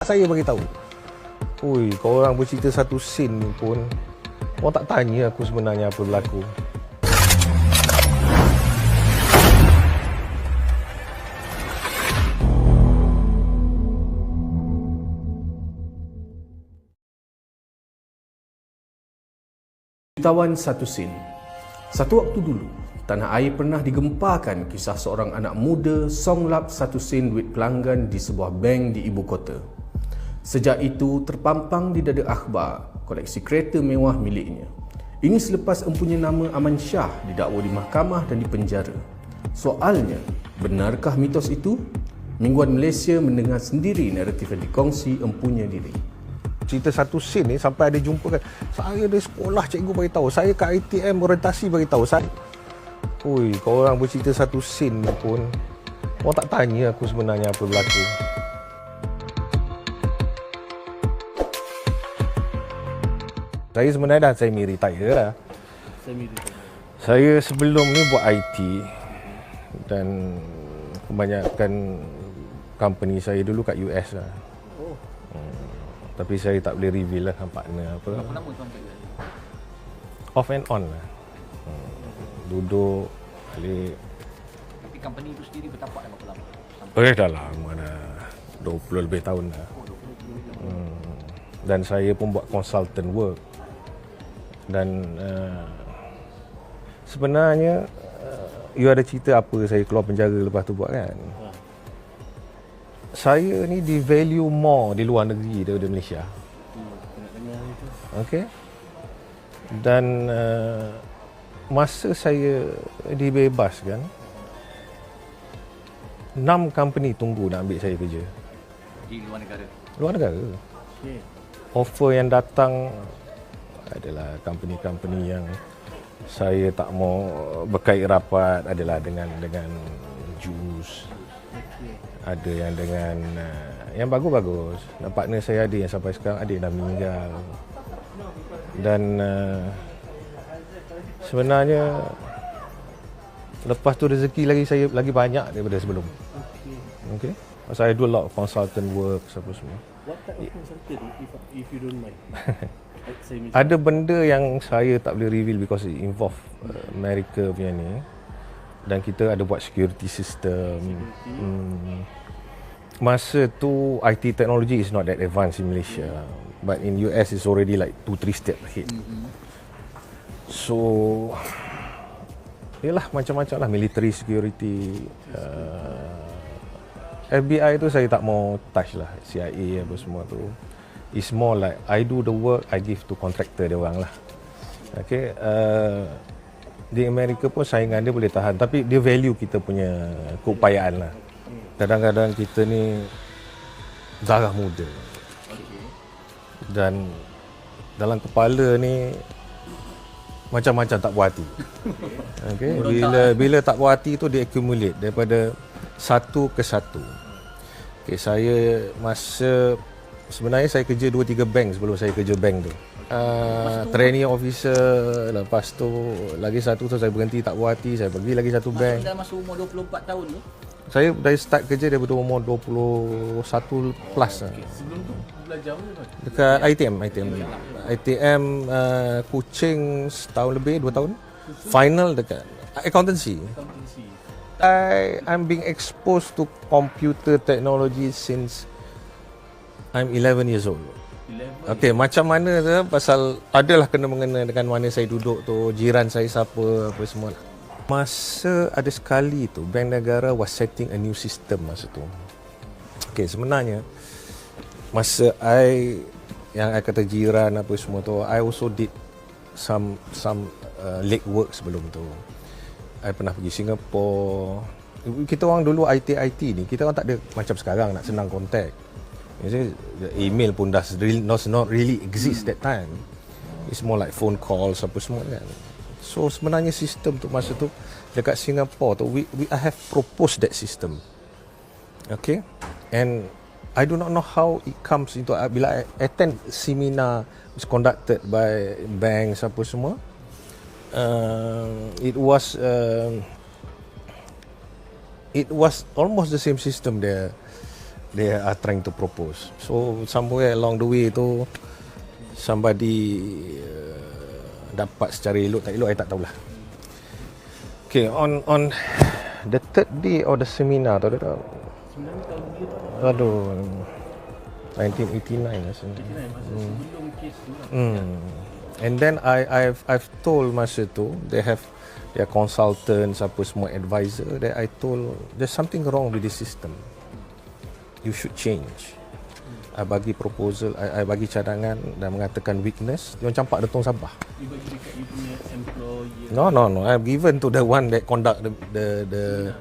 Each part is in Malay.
saya bagi tahu. Ui, kau orang bercerita satu scene ni pun, kau tak tanya aku sebenarnya apa berlaku. Ceritawan satu scene. Satu waktu dulu, tanah air pernah digemparkan kisah seorang anak muda songlap satu sen duit pelanggan di sebuah bank di ibu kota. Sejak itu, terpampang di dada akhbar koleksi kereta mewah miliknya. Ini selepas empunya nama Aman Shah didakwa di mahkamah dan dipenjara. Soalnya, benarkah mitos itu? Mingguan Malaysia mendengar sendiri naratif yang dikongsi empunya diri. Cerita satu scene ni sampai ada jumpa kan, saya dari sekolah cikgu bagi tahu, saya kat ITM orientasi bagi tahu saya. Ui, kau orang bercerita satu scene ni pun, kau tak tanya aku sebenarnya apa berlaku. Saya sebenarnya dah semi-retire dah. Saya sebelum ni buat IT dan kebanyakan company saya dulu kat US lah. Tapi saya tak boleh reveal lah partner apa. Berapa lama tuan kerja? Off and on lah. Duduk balik. Tapi company itu sendiri bertapak dah berapa lama? Dah lama dah. 20 lebih tahun dah. Dan saya pun buat consultant work. Dan sebenarnya you ada cerita apa saya keluar penjara lepas tu buat kan? Saya ni di value more di luar negeri daripada Malaysia. Okey. Dan masa saya dibebaskan, 6 company tunggu nak ambil saya kerja. Di luar negara? Luar negara. Offer yang datang adalah company-company yang saya tak mau berkait rapat, adalah dengan jus. Ada yang dengan yang bagus-bagus. Dan partner saya ada yang sampai sekarang ada yang dah meninggal. Dan sebenarnya lepas tu rezeki saya lagi banyak daripada sebelum. Okey. Saya do a lot of consultant work apa semua. What type of consultant if you don't mind? Ada benda yang saya tak boleh reveal because it involve America punya ni. Dan kita ada buat security system. Masa tu IT technology is not that advanced in Malaysia, but in US it's already like 2-3 step ahead. So yalah macam-macam lah, military security, FBI tu saya tak mau touch lah, CIA apa semua tu. It's more like I do the work, I give to contractor dia orang lah. Okay, di Amerika pun saingan dia boleh tahan, tapi dia value kita punya keupayaan lah. Kadang-kadang kita ni darah muda dan dalam kepala ni macam-macam tak puas hati. Okay? Bila tak puas hati tu dia accumulate daripada satu ke satu. Okay, saya masa sebenarnya saya kerja 2-3 bank sebelum saya kerja bank tu. Trainee officer, lepas tu lagi satu tu saya berhenti tak puas hati, saya pergi lagi satu bank. Dalam masa umur 24 tahun tu? Saya dari start kerja daripada umur 21 plus. Sebelum tu belajar mana? Dekat ITM Kuching setahun lebih, 2 tahun. Final dekat accountancy. I'm being exposed to computer technology since I'm 11 years old. Okay, macam mana tu pasal adalah kena-mengena dengan mana saya duduk tu, jiran saya siapa, apa semua lah. Masa ada sekali tu Bank Negara was setting a new system masa tu. Okay, sebenarnya masa yang I kata jiran apa semua tu, I also did some leg work sebelum tu. I pernah pergi Singapore. Kita orang dulu IT ni, kita orang tak ada macam sekarang nak senang contact. Email pun does not really exist that time. It's more like phone calls apa semua kan. So sebenarnya sistem tu masa tu dekat Singapore tu I have proposed that system. Okay. And I do not know how it comes into bila I attend seminar was conducted by banks apa semua. It was almost the same system there. they are trying to propose. So somewhere along the way tu somebody dapat secara elok tak elok I tak tahulah. Okay, on the third day of the seminar tu ada aduh 1989 rasanya. Sebelum kes tu lah. And then I've told masa tu they have their consultants apa semua advisor that I told there's something wrong with the system. You should change. I bagi proposal, I bagi cadangan dan mengatakan weakness. Dia campak detong Sabah. You bagi dekat you punya employer. No. I've given to the one that conduct the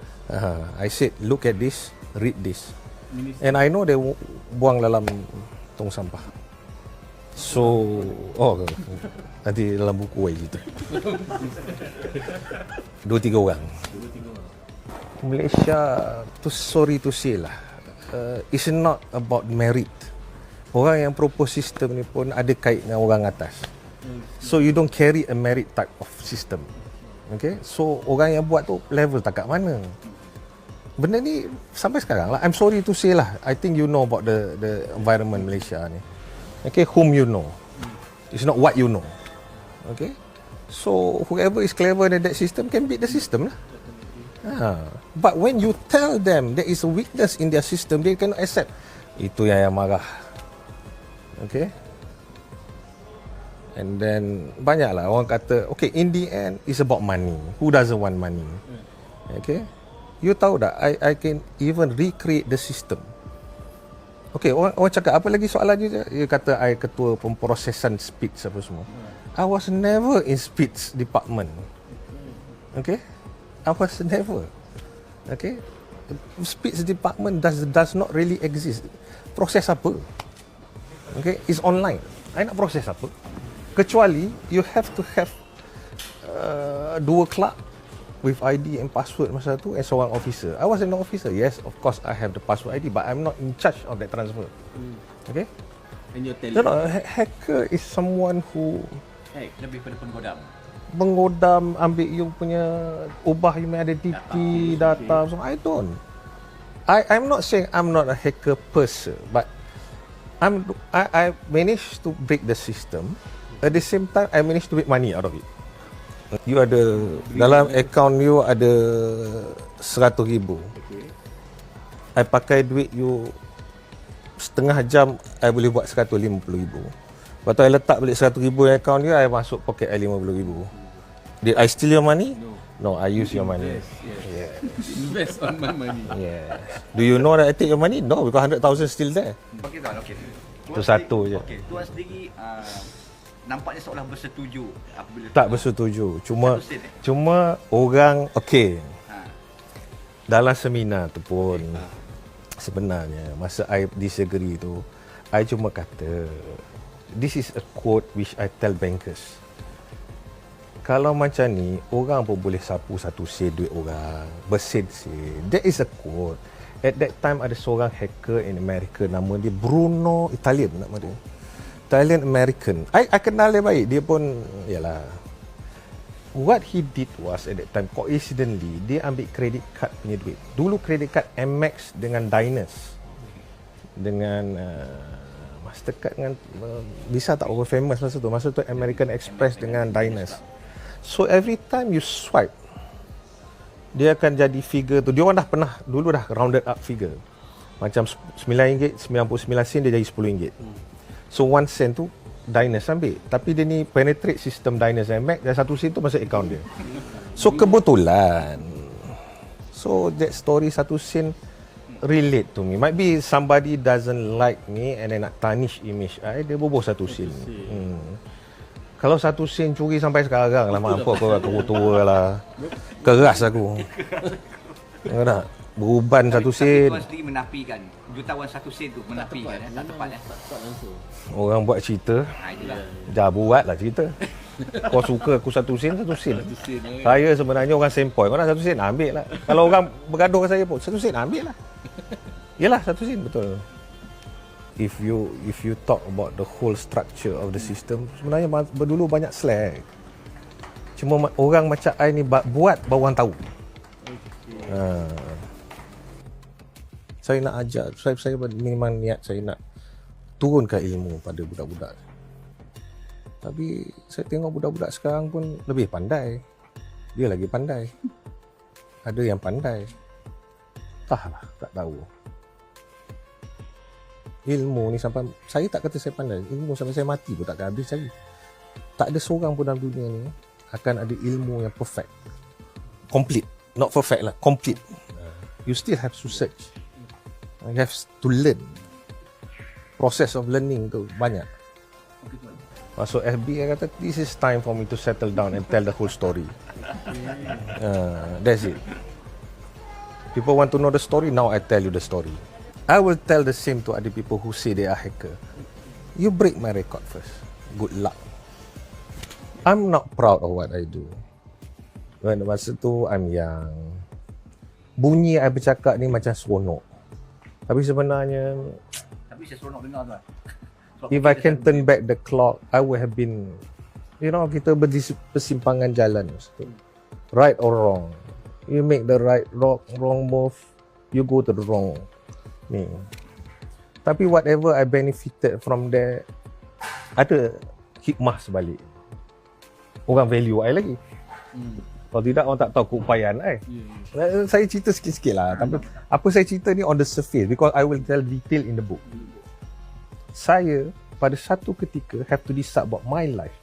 I said look at this, read this. And I know they buang dalam tong sampah. So, nanti dalam buku I cerita. 2-3 orang. Malaysia, sorry to say lah, it's not about merit. Orang yang propose sistem ni pun ada kait dengan orang atas. So you don't carry a merit type of system. Okay, so orang yang buat tu level tak kat mana. Benda ni sampai sekarang lah, I'm sorry to say lah, I think you know about the environment Malaysia ni. Okay, whom you know. It's not what you know. Okay, so whoever is clever in that system can beat the system lah. But when you tell them there is a weakness in their system, they cannot accept. Itu yang marah. Okay. And then banyaklah orang kata, okay, in the end it's about money. Who doesn't want money? Okay. You tahu tak, I can even recreate the system. Okay, orang cakap apa lagi soalan je? Dia kata I ketua pemprosesan speech apa semua. I was never in speech department. Okay, I was never. Okay, speech department does not really exist. Proses apa? Okay, it's online. I nak proses apa? Kecuali you have to have 2 clerk with ID and password masa tu and seorang officer. I was an officer. Yes, of course I have the password ID, but I'm not in charge of that transfer. Okay? And you're telling Hacker is someone who lebih pada penggodam. mengodam, ambil you punya, ubah you punya identity, data. So I don't. I'm not saying I'm not a hacker person, but I managed to break the system. At the same time, I managed to make money out of it. You ada dalam account you ada 100,000. I pakai duit you setengah jam, I boleh buat 150,000. Lepas tu I letak balik 100,000 yang account you, I masuk poket I 50,000. Did I steal your money? No, I use your money. Yes. Invest on my money. Yeah. Do you know that I take your money? No, because 100,000 still there. Okey tuan, okey. Itu satu je. Okey, tuan sendiri nampaknya seolah bersetuju apabila Tak bersetuju. Cuma Satu sen, cuma orang okey. Dalam seminar tu pun sebenarnya masa I disagree tu, I cuma kata this is a quote which I tell bankers. Kalau macam ni, orang pun boleh sapu satu sen duit orang, bersen-sen. That is a quote. At that time ada seorang hacker in America, nama dia Bruno, Italian nama dia. Italian American. I kenal dia baik. Dia pun yalah. What he did was at that time, coincidentally, dia ambil credit card punya duit. Dulu credit card Amex dengan Diners. Dengan Mastercard dengan Visa tak over famous masa tu. Masa tu American Express dengan Diners. So every time you swipe, dia akan jadi figure tu. Dia orang dah pernah dulu dah rounded up figure. Macam RM9, 99 sen dia jadi RM10. So 1 sen tu Diners ambil. Tapi dia ni penetrate sistem Diners and Mac, dan 1 sen tu masuk account dia. So kebetulan. So that story 1 sen relate to me. Might be somebody doesn't like me and then nak tarnish image I, dia boboh 1 sen. Kalau 1 sen curi sampai sekarang lah, mampu aku tua lah. Keras aku. Tengok tak? Beruban 1 sen. Tuan sendiri menafikan jutawan 1 sen tu, menafikan tak tepat Tak langsung. Orang buat cerita, Itulah. dah buatlah cerita. Kau suka aku 1 sen, 1 sen. Saya sebenarnya orang sempoi. Kau nak 1 sen, ambil lah. Kalau orang bergaduh dengan saya pun, 1 sen, ambil lah. Yelah, 1 sen, betul. If you talk about the whole structure of the system, sebenarnya dulu banyak slack. Cuma orang macam I ni buat baru orang tahu. Saya nak ajar, saya memang niat saya nak turunkan ilmu pada budak-budak. Tapi saya tengok budak-budak sekarang pun lebih pandai. Dia lagi pandai. Ada yang pandai. Entahlah, tak tahu. Ilmu ni sampai, saya tak kata saya pandai, ilmu sampai saya mati pun takkan habis cari. Tak ada seorang pun dalam dunia ni akan ada ilmu yang perfect. Complete. Not perfect lah, complete. You still have to search. You have to learn. Process of learning tu banyak. Masuk FB, saya kata, this is time for me to settle down and tell the whole story. That's it. People want to know the story, now I tell you the story. I will tell the same to other people who say they are hacker. You break my record first. Good luck. I'm not proud of what I do. When masa tu, I'm young. Bunyi I bercakap ni macam seronok. Tapi sebenarnya, Tapi saya seronok dengar tuan. Sebab if I can turn back the clock, I would have been, kita bersimpangan jalan. Right or wrong. You make the wrong move, you go to the wrong ni. Tapi whatever I benefited from there, ada hikmah sebalik. Orang value I lagi. Kalau tidak, orang tak tahu keupayaan I. Saya cerita sikit-sikit lah. Tapi apa saya cerita ni on the surface, because I will tell detail in the book. Saya pada satu ketika have to decide about my life.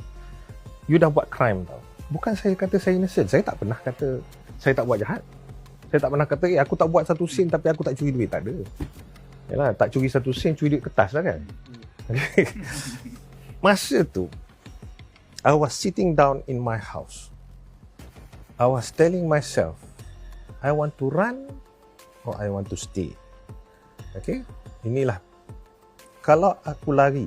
You dah buat crime tau. Bukan saya kata saya innocent. Saya tak pernah kata saya tak buat jahat. Saya tak pernah kata aku tak buat satu sen tapi aku tak curi duit. Tak ada. Yalah, tak curi satu sen, curi duit kertas lah kan. Masa tu I was sitting down in my house. I was telling myself, I want to run or I want to stay. Okay? Inilah. Kalau aku lari,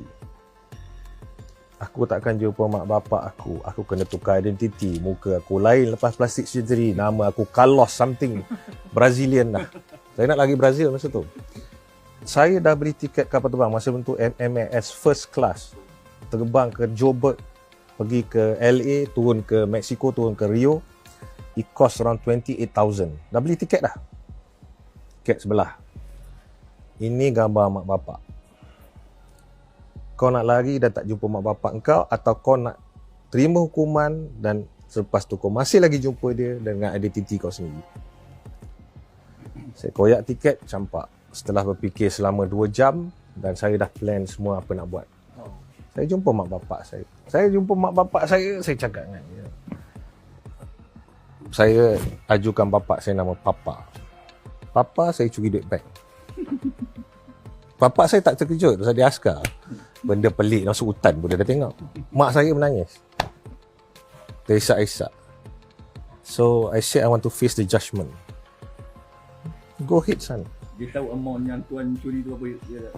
aku takkan jumpa mak bapak aku. Aku kena tukar identiti. Muka aku lain lepas plastic surgery. Nama aku Carlos something. Brazilian lah. Saya nak lari Brazil masa tu. Saya dah beli tiket kapal terbang masa bentuk MAS first class. Terbang ke Joburg, pergi ke LA, turun ke Mexico, turun ke Rio. It cost around 28,000. Dah beli tiket dah. Tiket sebelah. Ini gambar mak bapak. Kau nak lari dan tak jumpa mak bapak kau, atau kau nak terima hukuman dan selepas tu kau masih lagi jumpa dia dengan identiti kau sendiri. Saya koyak tiket, campak. Setelah berfikir selama 2 jam dan saya dah plan semua apa nak buat. Saya jumpa mak bapak saya. Saya cakap dengan dia. Saya ajukan bapak saya nama Papa. Papa, saya curi duit bank. Bapak saya tak terkejut pasal dia askar. Benda pelik masuk hutan pun dia dah tengok. Mak saya menangis. Terisak-isak. So I said I want to face the judgment. Go ahead son. Dia tahu amount yang tuan curi tu apa dia.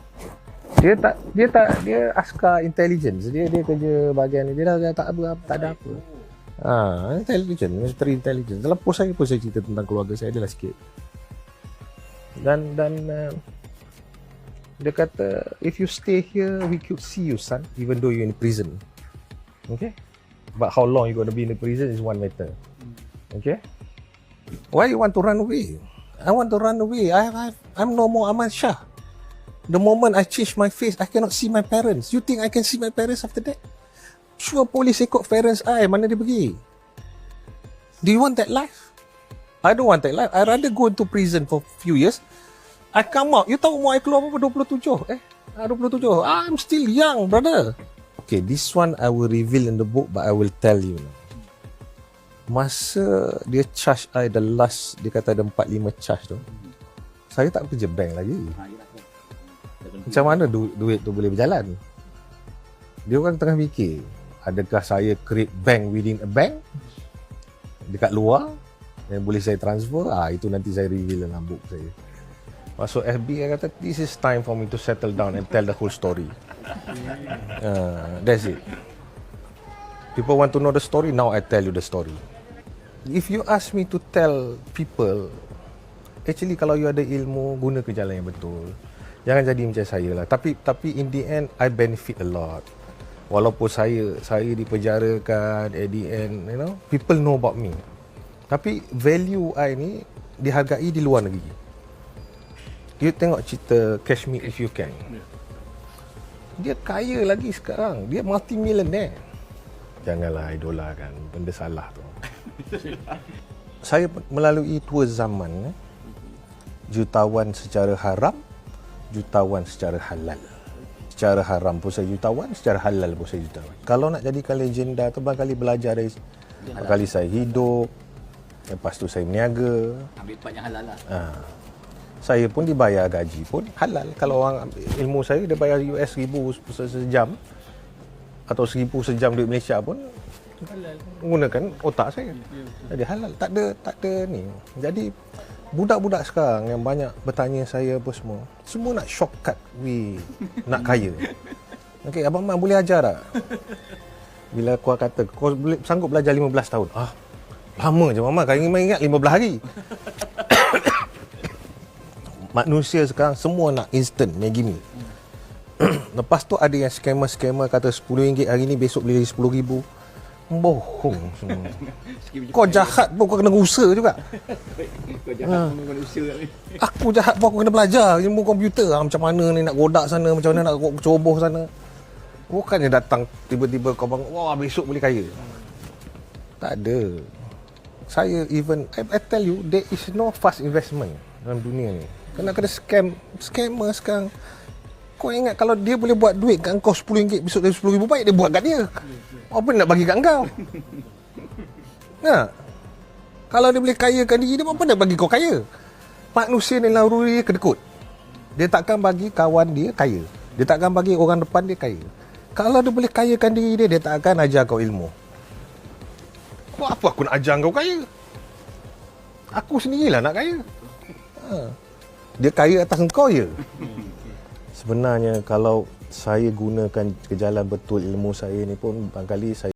Dia askar intelligence. Dia kerja bahagian ni. Dia dah tak ada apa. Intelligence, military intelligence. Dalam post saya pun saya cerita tentang keluarga saya adalah sikit. Dan dia kata, if you stay here, we could see you, son, even though you're in prison. Okay? But how long you're going to be in the prison is one matter. Okay? Why you want to run away? I want to run away. I'm no more Ahmad Shah. The moment I change my face, I cannot see my parents. You think I can see my parents after that? Sure, polis ikut parents I. Mana dia pergi? Do you want that life? I don't want that life. I rather go into prison for few years. I come out. You tahu umur I keluar berapa? 27. 27. I'm still young, brother. Okay, this one I will reveal in the book, but I will tell you now. Masa dia charge I the last, dia kata ada 4-5 charge tu, saya tak kerja bank lagi. Macam mana duit tu boleh berjalan? Dia orang tengah fikir, adakah saya create bank within a bank dekat luar yang boleh saya transfer? Itu nanti saya reveal dalam book saya. Masuk FB, saya kata, this is time for me to settle down and tell the whole story. That's it. People want to know the story, now I tell you the story. If you ask me to tell people, actually kalau you ada ilmu, guna ke jalan yang betul. Jangan jadi macam saya lah. Tapi in the end, I benefit a lot. Walaupun saya dipenjarakan, at the end, people know about me. Tapi value I ni dihargai di luar negeri. You tengok cerita Catch Me If You Can. Dia kaya lagi sekarang. Dia multi-millionaire. Janganlah idolakan. Benda salah tu. Saya melalui dua zaman. Jutawan secara haram, jutawan secara halal. Secara haram pun saya jutawan, secara halal pun saya jutawan. Kalau nak jadikan legenda tu, barangkali belajar dari barangkali saya hidup, lepas tu saya berniaga. Ambil part yang halal lah. Saya pun dibayar gaji pun halal. Kalau orang ambil ilmu saya, dia bayar US $1,000 sejam atau 1,000 sejam duit Malaysia pun menggunakan otak saya. Jadi halal. Tak ada ni. Jadi budak-budak sekarang yang banyak bertanya saya apa semua nak shortcut nak kaya. Okey, Abang Man boleh ajar tak? Bila aku kata kau boleh sanggup belajar 15 tahun. Lama je Mama, kau ingat 15 hari. Manusia sekarang semua nak instant, Maggi Mee. Lepas tu ada yang scammer kata RM10 hari ni, besok beli RM10,000. Bohong semua. Kau jahat pun kau kena usaha juga. Kau jahat pun kena usaha. Aku jahat pun aku kena belajar ilmu komputer. Macam mana ni nak godak sana, macam mana nak ceroboh sana. Bukannya datang tiba-tiba kau bangun, wah besok boleh kaya. Tak ada. Saya I tell you, there is no fast investment dalam dunia ni. Kena scammer sekarang. Kau ingat kalau dia boleh buat duit kat kau RM10, besok dari RM10,000, baik dia buat kat dia. Apa nak bagi kat kau? Kalau dia boleh kayakan diri dia, apa nak bagi kau kaya? Manusia ni naluri dia kedekut. Dia takkan bagi kawan dia kaya. Dia takkan bagi orang depan dia kaya. Kalau dia boleh kayakan diri dia, dia tak akan ajar kau ilmu. Apa aku nak ajar kau kaya? Aku sendirilah nak kaya. Dia kaya atas kau je. Sebenarnya kalau saya gunakan ke jalan betul ilmu saya ni pun, barangkali saya